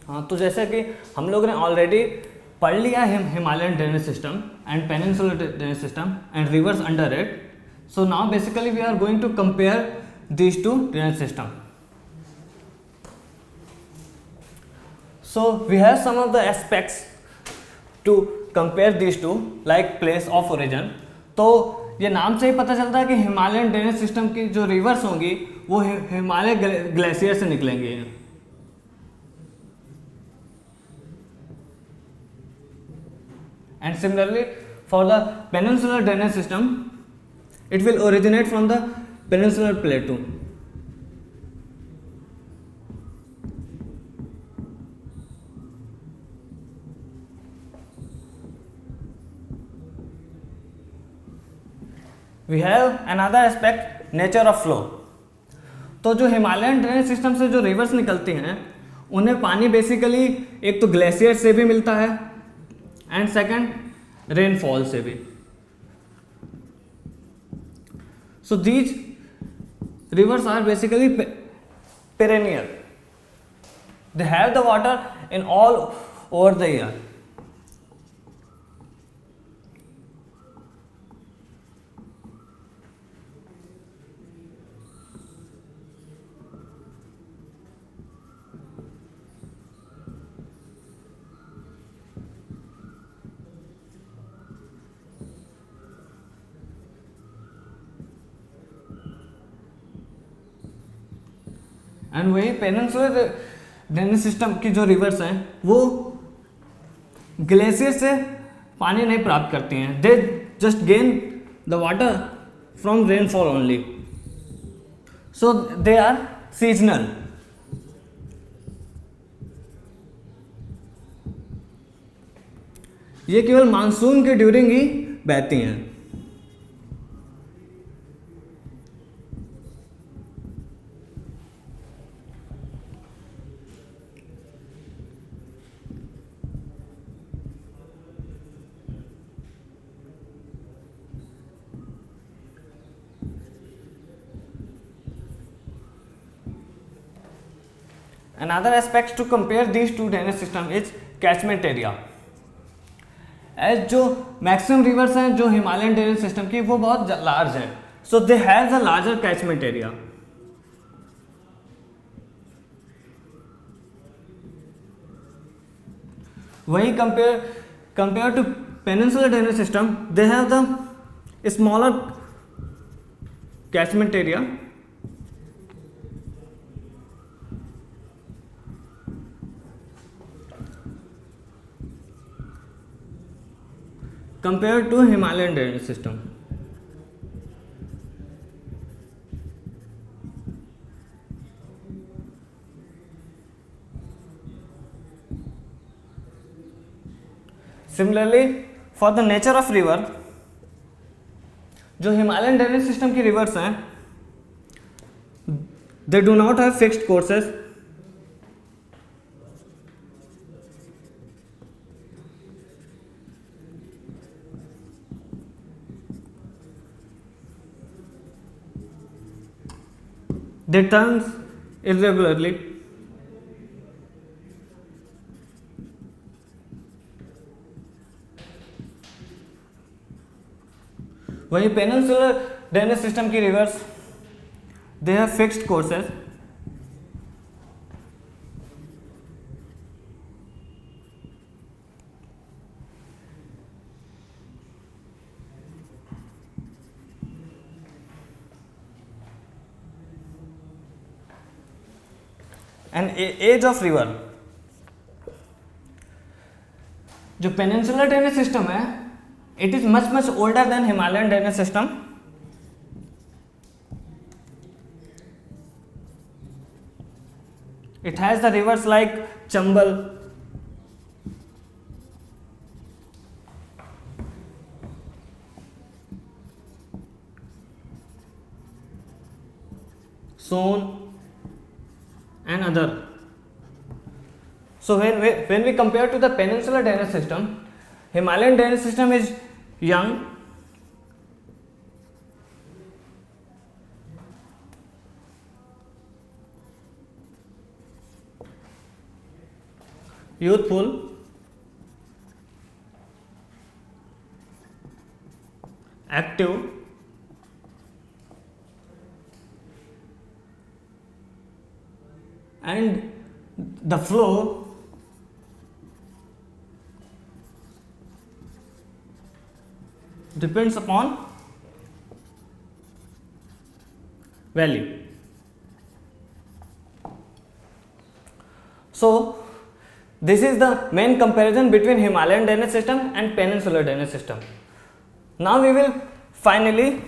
हाँ, तो जैसे कि हम लोग ने ऑलरेडी पढ़ लिया है Himalayan drainage system and peninsular drainage system and reverse under it. So now basically we are going to compare these two drainage system. So we have some of the aspects to compare these two like place of origin. तो ये नाम से ही पता चलता है कि Himalayan drainage system की जो रिवर्स होंगी वो हिमालय ग्लेशियर से निकलेंगे. And similarly for the peninsular drainage system, it will originate from the peninsular plateau. We have another aspect, nature of flow. तो जो हिमालयन ड्रेनेज सिस्टम से जो रिवर्स निकलती हैं उन्हें पानी बेसिकली एक तो ग्लेशियर से भी मिलता है एंड सेकंड रेनफॉल से भी. So these rivers are basically perennial. They have the water in all over the year. And वही पेनिनसुलर ड्रेनेज सिस्टम की जो रिवर्स हैं वो ग्लेशियर से पानी नहीं प्राप्त करती हैं. They just gain the water from rainfall only. So they are seasonal. ये केवल मानसून के ड्यूरिंग ही बहती हैं. Another aspect to compare these two drainage system is catchment area. As जो मैक्सिमम रिवर्स हैं जो हिमालयन ड्रेनेज सिस्टम की वो बहुत लार्ज है. So they have a larger catchment area. वहीं compare to peninsular drainage system they have the smaller catchment area. Compared to Himalayan drainage system. Similarly, for the nature of river, जो Himalayan drainage system की reverse हैं, they do not have fixed courses. They turns irregularly. वहीं peninsular drainage system की rivers they have fixed courses. And age of river, जो peninsular drainage system है it is much much older than Himalayan drainage system. It has the rivers like Chambal, Son and other. So when we compare to the peninsular drainage system, Himalayan drainage system is young, youthful, active, and the flow depends upon value. So this is the main comparison between Himalayan drainage system and peninsular drainage system. Now we will finally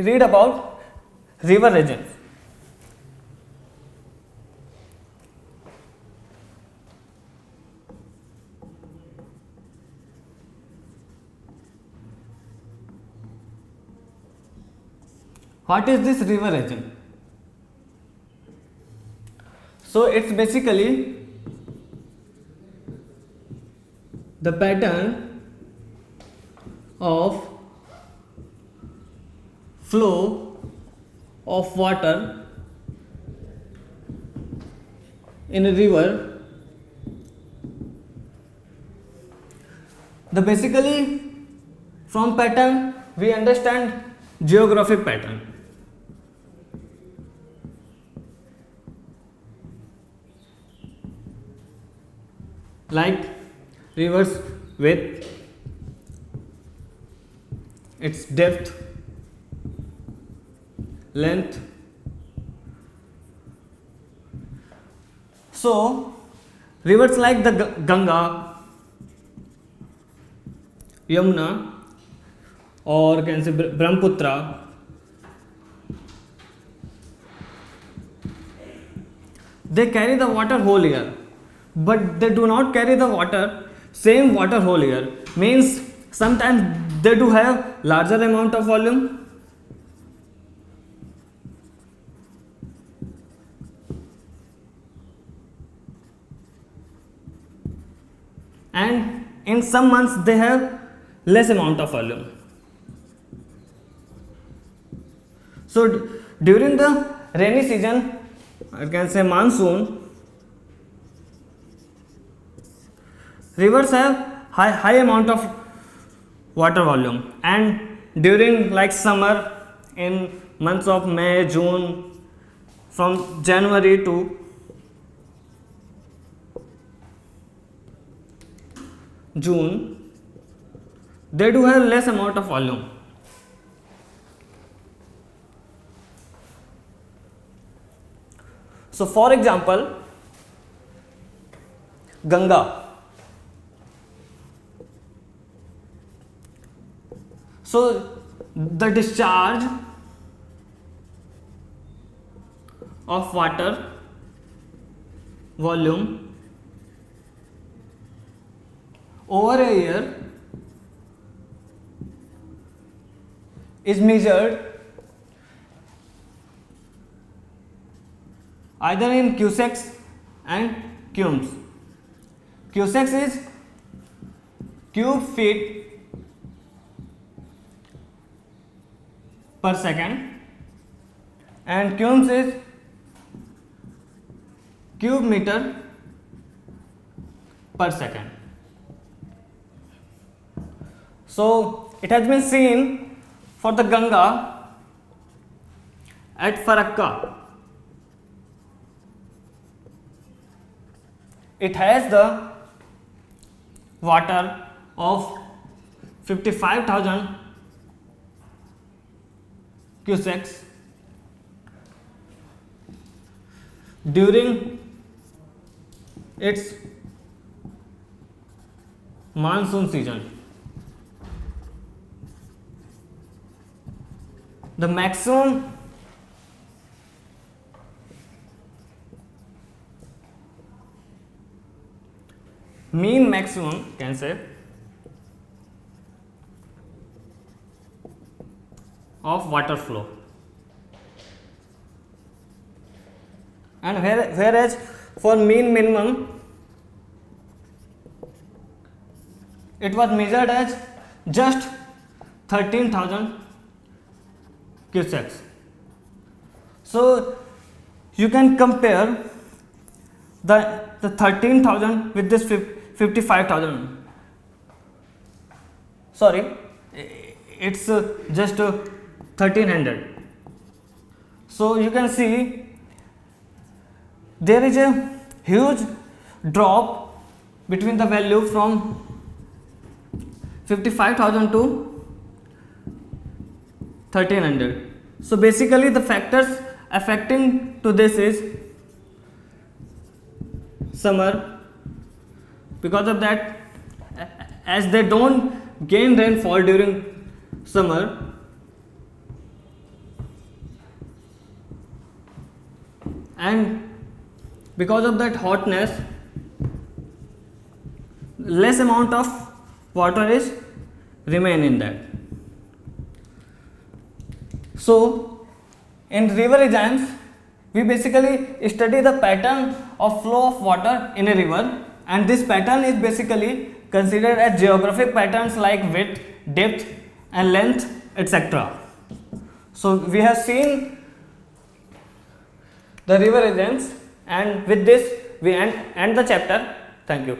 read about river region. What is this river region? So it's basically the pattern of flow of water in a river. The basically from pattern we understand geographic pattern. Like rivers width, its depth, length. So rivers like the Ganga, Yamuna, or can say Brahmaputra, they carry the water whole year, but they do not carry the water same water whole year. Means sometimes they do have larger amount of volume, and in some months they have less amount of volume. So during the rainy season, I can say monsoon, rivers have high amount of water volume, and during like summer, in months of May, June, from January to June, they do have less amount of volume. So for example, Ganga. So the discharge of water volume over a year is measured either in cusecs and cumes. Cusecs is cube feet per second and cumes is cube meter per second. So it has been seen for the Ganga at Farakka. It has the water of 55,000 cusecs during its monsoon season. The maximum mean maximum can say of water flow. And whereas for mean minimum it was measured as just 13,000 cusecs. So you can compare the 13,000 with this 55,000. Sorry, it's just 1300. So you can see there is a huge drop between the value from 55,000 to 1300. So basically the factors affecting to this is summer. Because of that, as they don't gain rainfall during summer, and because of that hotness, less amount of water is remain in that. So in river regimes, we basically study the pattern of flow of water in a river, and this pattern is basically considered as geographic patterns like width, depth and length, etc. So we have seen the river regimes, and with this we end the chapter. Thank you.